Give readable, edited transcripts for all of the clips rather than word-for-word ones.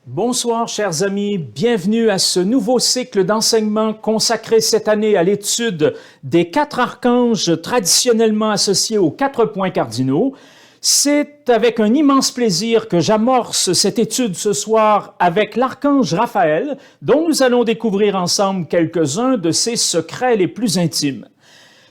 Bonsoir, chers amis. Bienvenue à ce nouveau cycle d'enseignement consacré cette année à l'étude des 4 archanges traditionnellement associés aux 4 points cardinaux. C'est avec un immense plaisir que j'amorce cette étude ce soir avec l'archange Raphaël, dont nous allons découvrir ensemble quelques-uns de ses secrets les plus intimes.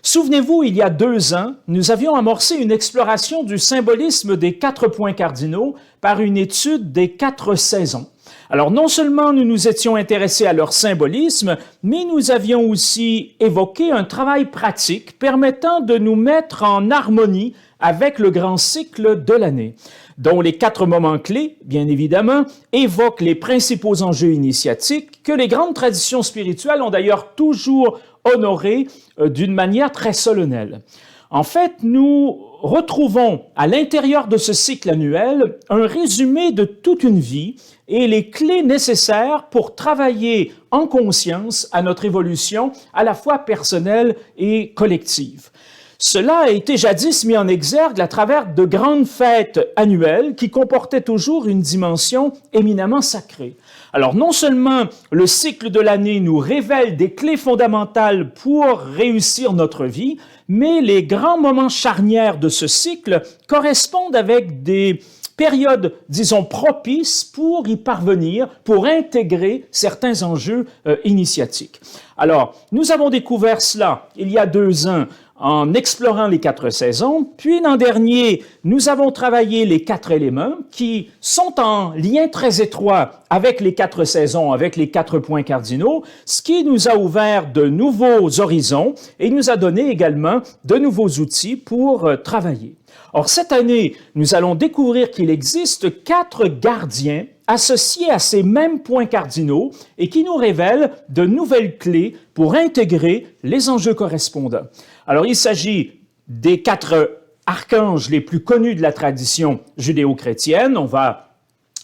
Souvenez-vous, il y a 2 ans, nous avions amorcé une exploration du symbolisme des 4 points cardinaux par une étude des 4 saisons. Alors, non seulement nous nous étions intéressés à leur symbolisme, mais nous avions aussi évoqué un travail pratique permettant de nous mettre en harmonie avec le grand cycle de l'année, dont les 4 moments clés, bien évidemment, évoquent les principaux enjeux initiatiques que les grandes traditions spirituelles ont d'ailleurs toujours honorés d'une manière très solennelle. En fait, nous retrouvons à l'intérieur de ce cycle annuel un résumé de toute une vie et les clés nécessaires pour travailler en conscience à notre évolution à la fois personnelle et collective. Cela a été jadis mis en exergue à travers de grandes fêtes annuelles qui comportaient toujours une dimension éminemment sacrée. Alors, non seulement le cycle de l'année nous révèle des clés fondamentales pour réussir notre vie, mais les grands moments charnières de ce cycle correspondent avec des périodes, disons, propices pour y parvenir, pour intégrer certains enjeux initiatiques. Alors, nous avons découvert cela il y a 2 ans en explorant les 4 saisons. Puis l'an dernier, nous avons travaillé les 4 éléments qui sont en lien très étroit avec les 4 saisons, avec les 4 points cardinaux, ce qui nous a ouvert de nouveaux horizons et nous a donné également de nouveaux outils pour travailler. Or, cette année, nous allons découvrir qu'il existe 4 gardiens associés à ces mêmes points cardinaux et qui nous révèlent de nouvelles clés pour intégrer les enjeux correspondants. Alors, il s'agit des 4 archanges les plus connus de la tradition judéo-chrétienne. On va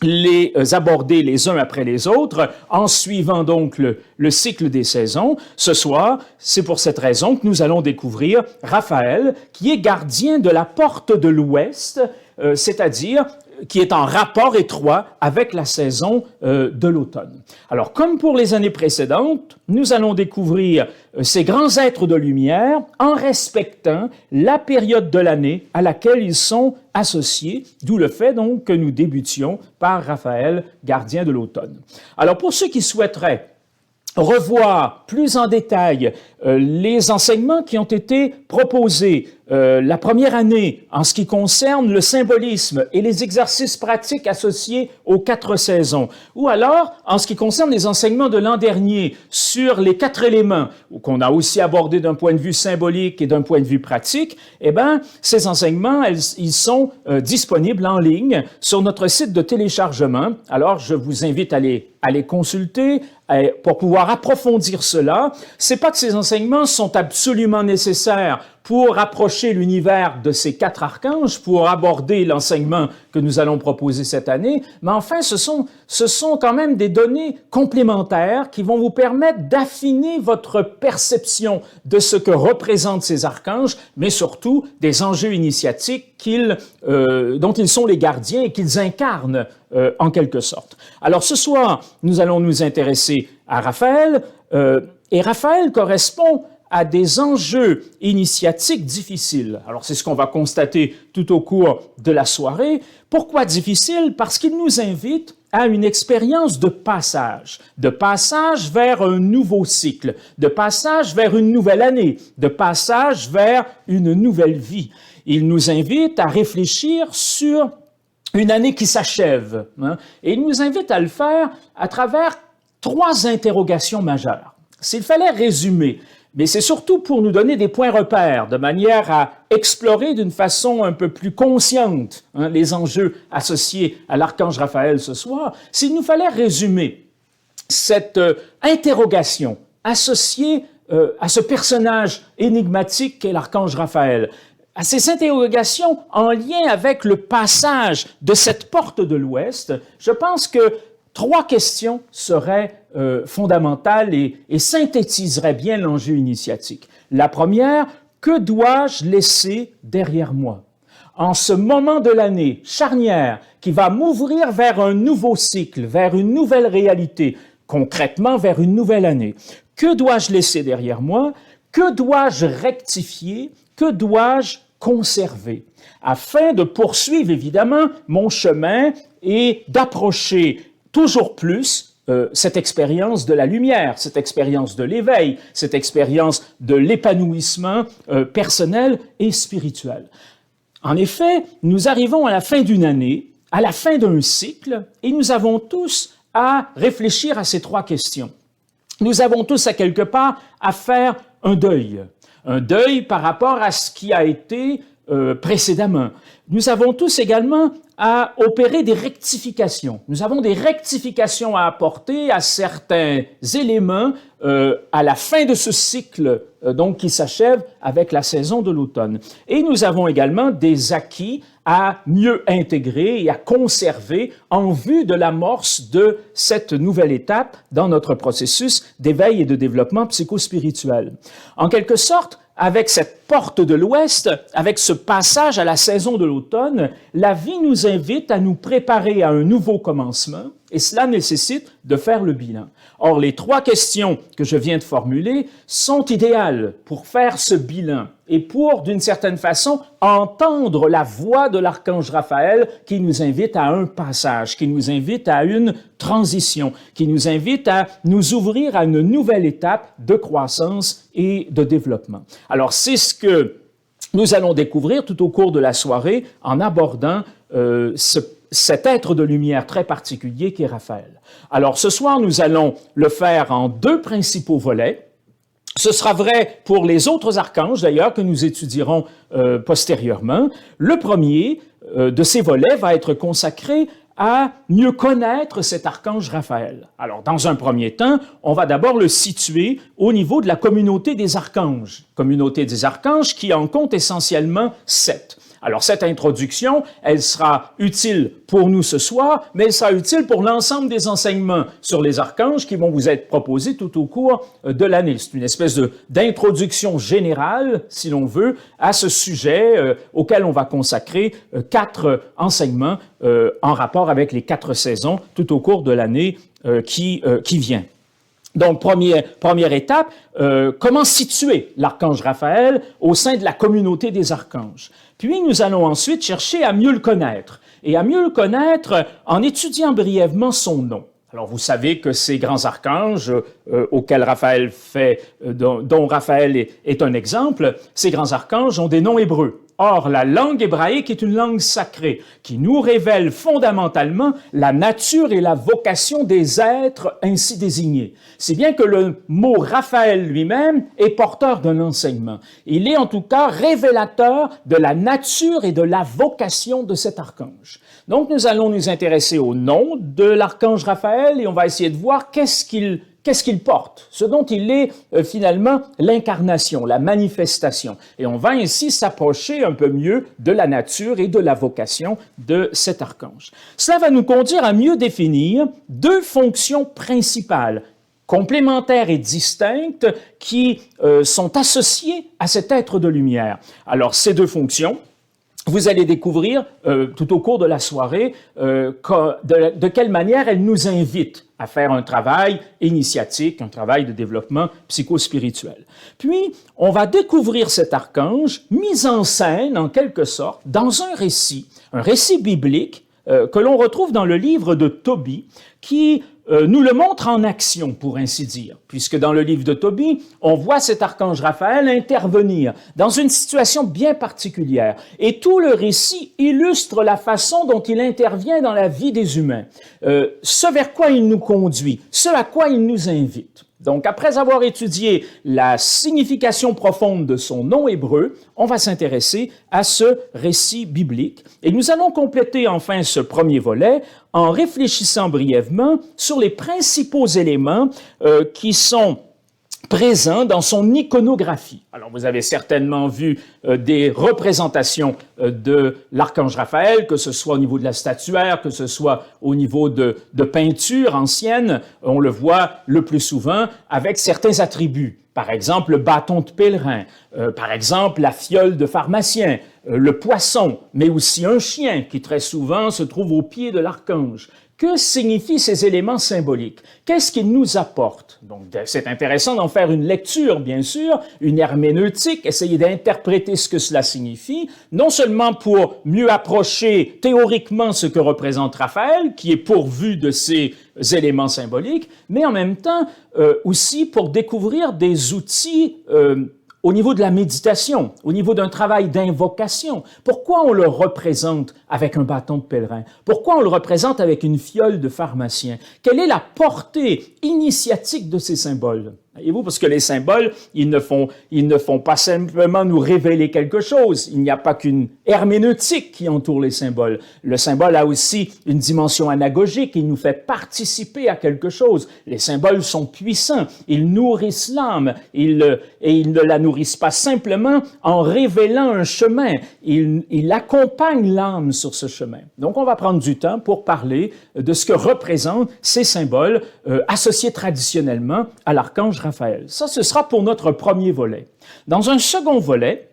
les aborder les uns après les autres en suivant donc le cycle des saisons. Ce soir, c'est pour cette raison que nous allons découvrir Raphaël, qui est gardien de la porte de l'Ouest, c'est-à-dire qui est en rapport étroit avec la saison de l'automne. Alors, comme pour les années précédentes, nous allons découvrir ces grands êtres de lumière en respectant la période de l'année à laquelle ils sont associés, d'où le fait donc que nous débutions par Raphaël, gardien de l'automne. Alors, pour ceux qui souhaiteraient revoir plus en détail les enseignements qui ont été proposés la première année en ce qui concerne le symbolisme et les exercices pratiques associés aux 4 saisons, ou alors en ce qui concerne les enseignements de l'an dernier sur les 4 éléments, qu'on a aussi abordé d'un point de vue symbolique et d'un point de vue pratique, eh bien, ces enseignements, ils sont disponibles en ligne sur notre site de téléchargement. Alors, je vous invite à les consulter pour pouvoir approfondir cela. C'est pas que ces enseignements sont absolument nécessaires pour approcher l'univers de ces 4 archanges, pour aborder l'enseignement que nous allons proposer cette année, mais enfin, ce sont quand même des données complémentaires qui vont vous permettre d'affiner votre perception de ce que représentent ces archanges, mais surtout des enjeux initiatiques dont ils sont les gardiens et qu'ils incarnent en quelque sorte. Alors ce soir, nous allons nous intéresser à Raphaël, et Raphaël correspond à des enjeux initiatiques difficiles. Alors, c'est ce qu'on va constater tout au cours de la soirée. Pourquoi difficile? Parce qu'il nous invite à une expérience de passage vers un nouveau cycle, de passage vers une nouvelle année, de passage vers une nouvelle vie. Il nous invite à réfléchir sur une année qui s'achève, et il nous invite à le faire à travers 3 interrogations majeures. S'il fallait résumer, mais c'est surtout pour nous donner des points repères, de manière à explorer d'une façon un peu plus consciente les enjeux associés à l'archange Raphaël ce soir. S'il nous fallait résumer cette interrogation associée à ce personnage énigmatique qu'est l'archange Raphaël, à ces interrogations en lien avec le passage de cette porte de l'Ouest, je pense que 3 questions seraient fondamentales et synthétiseraient bien l'enjeu initiatique. La première, que dois-je laisser derrière moi? en ce moment de l'année charnière qui va m'ouvrir vers un nouveau cycle, vers une nouvelle réalité, concrètement vers une nouvelle année. Que dois-je laisser derrière moi? Que dois-je rectifier? Que dois-je conserver? Afin de poursuivre évidemment mon chemin et d'approcher toujours plus cette expérience de la lumière, cette expérience de l'éveil, cette expérience de l'épanouissement personnel et spirituel. En effet, nous arrivons à la fin d'une année, à la fin d'un cycle, et nous avons tous à réfléchir à ces trois questions. Nous avons tous à quelque part à faire un deuil par rapport à ce qui a été précédemment. Nous avons tous également à opérer des rectifications. Nous avons des rectifications à apporter à certains éléments à la fin de ce cycle donc qui s'achève avec la saison de l'automne. Et nous avons également des acquis à mieux intégrer et à conserver en vue de l'amorce de cette nouvelle étape dans notre processus d'éveil et de développement psychospirituel. En quelque sorte, avec cette porte de l'Ouest, avec ce passage à la saison de l'automne, la vie nous invite à nous préparer à un nouveau commencement et cela nécessite de faire le bilan. Or, les trois questions que je viens de formuler sont idéales pour faire ce bilan et pour, d'une certaine façon, entendre la voix de l'archange Raphaël qui nous invite à un passage, qui nous invite à une transition, qui nous invite à nous ouvrir à une nouvelle étape de croissance et de développement. Alors, c'est ce que nous allons découvrir tout au cours de la soirée en abordant cet être de lumière très particulier qui est Raphaël. Alors, ce soir, nous allons le faire en deux principaux volets. Ce sera vrai pour les autres archanges, d'ailleurs, que nous étudierons postérieurement. Le premier de ces volets va être consacré à mieux connaître cet archange Raphaël. Alors, dans un premier temps, on va d'abord le situer au niveau de la communauté des archanges qui en compte essentiellement 7. Alors, cette introduction, elle sera utile pour nous ce soir, mais elle sera utile pour l'ensemble des enseignements sur les archanges qui vont vous être proposés tout au cours de l'année. C'est une espèce d'introduction générale, si l'on veut, à ce sujet auquel on va consacrer 4 enseignements en rapport avec les 4 saisons tout au cours de l'année qui vient. Donc, première étape, comment situer l'archange Raphaël au sein de la communauté des archanges. Puis, nous allons ensuite chercher à mieux le connaître, et à mieux le connaître en étudiant brièvement son nom. Alors, vous savez que ces grands archanges auxquels Raphaël dont Raphaël est un exemple, ces grands archanges ont des noms hébreux. Or, la langue hébraïque est une langue sacrée qui nous révèle fondamentalement la nature et la vocation des êtres ainsi désignés. Si bien que le mot Raphaël lui-même est porteur d'un enseignement. Il est en tout cas révélateur de la nature et de la vocation de cet archange. Donc, nous allons nous intéresser au nom de l'archange Raphaël et on va essayer de voir qu'est-ce qu'il porte, ce dont il est finalement l'incarnation, la manifestation. Et on va ainsi s'approcher un peu mieux de la nature et de la vocation de cet archange. Cela va nous conduire à mieux définir 2 fonctions principales, complémentaires et distinctes, qui sont associées à cet être de lumière. Alors, ces 2 fonctions, vous allez découvrir tout au cours de la soirée de quelle manière elles nous invitent à faire un travail initiatique, un travail de développement psychospirituel. Puis, on va découvrir cet archange mis en scène, en quelque sorte, dans un récit biblique que l'on retrouve dans le livre de Tobie, qui nous le montre en action, pour ainsi dire, puisque dans le livre de Tobie, on voit cet archange Raphaël intervenir dans une situation bien particulière. Et tout le récit illustre la façon dont il intervient dans la vie des humains, ce vers quoi il nous conduit, ce à quoi il nous invite. Donc, après avoir étudié la signification profonde de son nom hébreu, on va s'intéresser à ce récit biblique. Et nous allons compléter enfin ce premier volet en réfléchissant brièvement sur les principaux éléments qui sont présents dans son iconographie. Alors, vous avez certainement vu des représentations de l'archange Raphaël, que ce soit au niveau de la statuaire, que ce soit au niveau de peintures anciennes. On le voit le plus souvent avec certains attributs. Par exemple, le bâton de pèlerin, par exemple, la fiole de pharmacien, le poisson, mais aussi un chien qui très souvent se trouve au pied de l'archange. Que signifient ces éléments symboliques? Qu'est-ce qu'ils nous apportent? Donc, c'est intéressant d'en faire une lecture, bien sûr, une herméneutique, essayer d'interpréter ce que cela signifie, non seulement pour mieux approcher théoriquement ce que représente Raphaël, qui est pourvu de ces éléments symboliques, mais en même temps aussi pour découvrir des outils au niveau de la méditation, au niveau d'un travail d'invocation. Pourquoi on le représente avec un bâton de pèlerin? Pourquoi on le représente avec une fiole de pharmacien? Quelle est la portée initiatique de ces symboles? Voyez-vous, parce que les symboles, ils ne font pas simplement nous révéler quelque chose. Il n'y a pas qu'une herméneutique qui entoure les symboles. Le symbole a aussi une dimension anagogique. Il nous fait participer à quelque chose. Les symboles sont puissants. Ils nourrissent l'âme. Et ils ne la nourrissent pas simplement en révélant un chemin. Ils accompagnent l'âme sur ce chemin. Donc, on va prendre du temps pour parler de ce que représentent ces symboles associés traditionnellement à l'archange Raphaël. Ça, ce sera pour notre premier volet. Dans un second volet,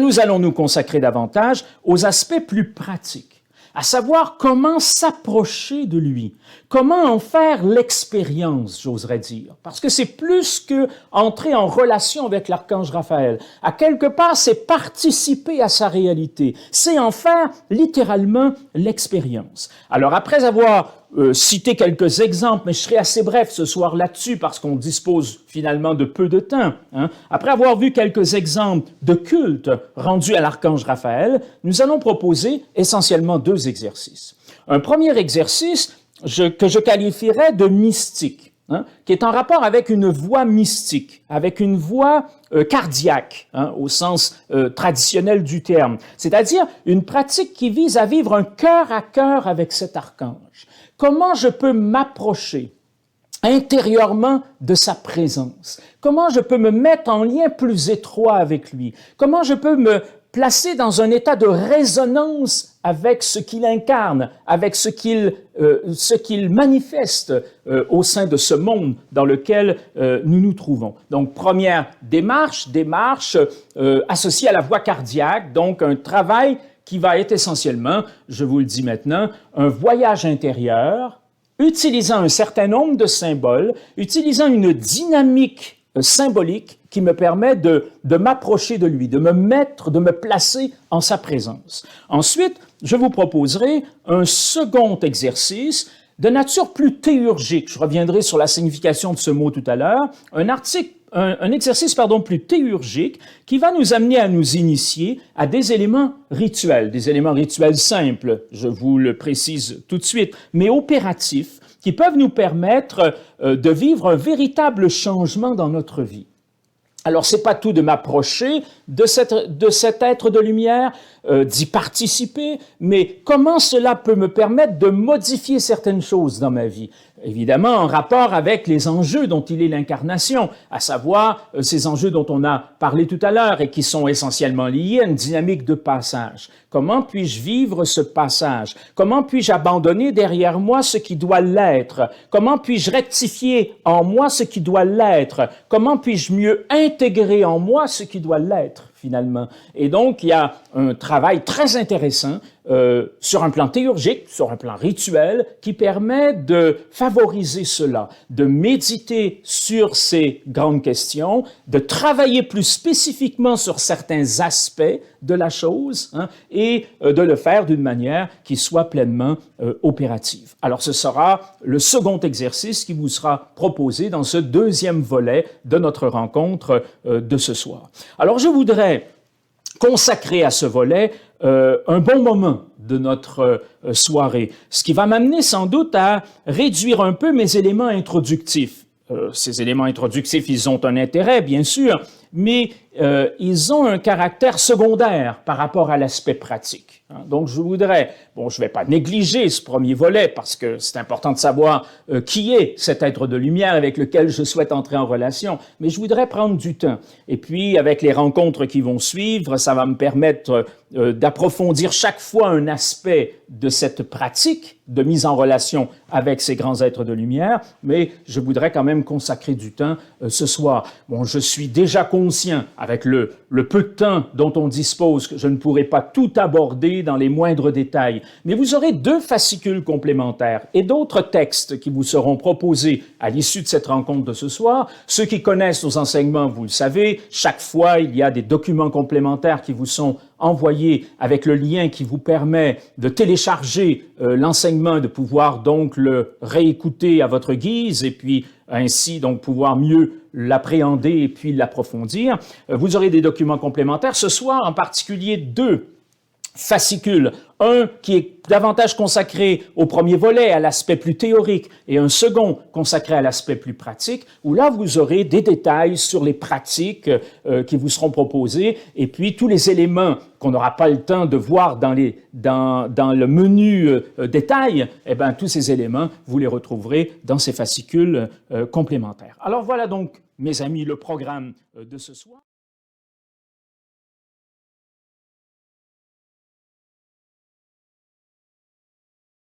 nous allons nous consacrer davantage aux aspects plus pratiques, à savoir comment s'approcher de lui, comment en faire l'expérience, j'oserais dire, parce que c'est plus que entrer en relation avec l'archange Raphaël. À quelque part, c'est participer à sa réalité, c'est en faire littéralement l'expérience. Alors, après avoir citer quelques exemples, mais je serai assez bref ce soir là-dessus parce qu'on dispose finalement de peu de temps. Après avoir vu quelques exemples de culte rendus à l'archange Raphaël, nous allons proposer essentiellement deux exercices. Un premier exercice que je qualifierais de mystique, qui est en rapport avec une voie mystique, avec une voie cardiaque, au sens traditionnel du terme, c'est-à-dire une pratique qui vise à vivre un cœur à cœur avec cet archange. Comment je peux m'approcher intérieurement de sa présence? Comment je peux me mettre en lien plus étroit avec lui? Comment je peux me placer dans un état de résonance avec ce qu'il incarne, avec ce qu'il manifeste au sein de ce monde dans lequel nous nous trouvons. Donc, première démarche associée à la voie cardiaque, donc un travail qui va être essentiellement, je vous le dis maintenant, un voyage intérieur, utilisant un certain nombre de symboles, utilisant une dynamique symbolique qui me permet de m'approcher de lui, de me placer en sa présence. Ensuite, je vous proposerai un second exercice de nature plus théurgique. Je reviendrai sur la signification de ce mot tout à l'heure. Un exercice plus théurgique qui va nous amener à nous initier à des éléments rituels simples, je vous le précise tout de suite, mais opératifs, qui peuvent nous permettre de vivre un véritable changement dans notre vie. Alors, c'est pas tout de m'approcher de cet être de lumière, d'y participer, mais comment cela peut me permettre de modifier certaines choses dans ma vie? Évidemment, en rapport avec les enjeux dont il est l'incarnation, à savoir ces enjeux dont on a parlé tout à l'heure et qui sont essentiellement liés à une dynamique de passage. Comment puis-je vivre ce passage? Comment puis-je abandonner derrière moi ce qui doit l'être? Comment puis-je rectifier en moi ce qui doit l'être? Comment puis-je mieux intégrer en moi ce qui doit l'être, finalement? Et donc, il y a un travail très intéressant sur un plan théurgique, sur un plan rituel, qui permet de favoriser cela, de méditer sur ces grandes questions, de travailler plus spécifiquement sur certains aspects de la chose, et de le faire d'une manière qui soit pleinement opérative. Alors, ce sera le second exercice qui vous sera proposé dans ce deuxième volet de notre rencontre de ce soir. Alors, je voudrais consacrer à ce volet un bon moment de notre soirée, ce qui va m'amener sans doute à réduire un peu mes éléments introductifs. Ces éléments introductifs, ils ont un intérêt, bien sûr, mais ils ont un caractère secondaire par rapport à l'aspect pratique. Donc, je voudrais, bon, je ne vais pas négliger ce premier volet parce que c'est important de savoir qui est cet être de lumière avec lequel je souhaite entrer en relation, mais je voudrais prendre du temps. Et puis, avec les rencontres qui vont suivre, ça va me permettre d'approfondir chaque fois un aspect de cette pratique de mise en relation avec ces grands êtres de lumière, mais je voudrais quand même consacrer du temps ce soir. Bon, je suis déjà conscient, avec le peu de temps dont on dispose, que je ne pourrai pas tout aborder dans les moindres détails, mais vous aurez 2 fascicules complémentaires et d'autres textes qui vous seront proposés à l'issue de cette rencontre de ce soir. Ceux qui connaissent nos enseignements, vous le savez, chaque fois, il y a des documents complémentaires qui vous sont envoyés avec le lien qui vous permet de télécharger l'enseignement, de pouvoir donc le réécouter à votre guise et puis ainsi donc pouvoir mieux l'appréhender et puis l'approfondir. Vous aurez des documents complémentaires. Ce soir, en particulier 2 fascicules. Un qui est davantage consacré au premier volet, à l'aspect plus théorique, et un second consacré à l'aspect plus pratique, où là, vous aurez des détails sur les pratiques qui vous seront proposées, et puis tous les éléments qu'on n'aura pas le temps de voir dans le menu détail, eh bien, tous ces éléments, vous les retrouverez dans ces fascicules complémentaires. Alors voilà donc, mes amis, le programme de ce soir.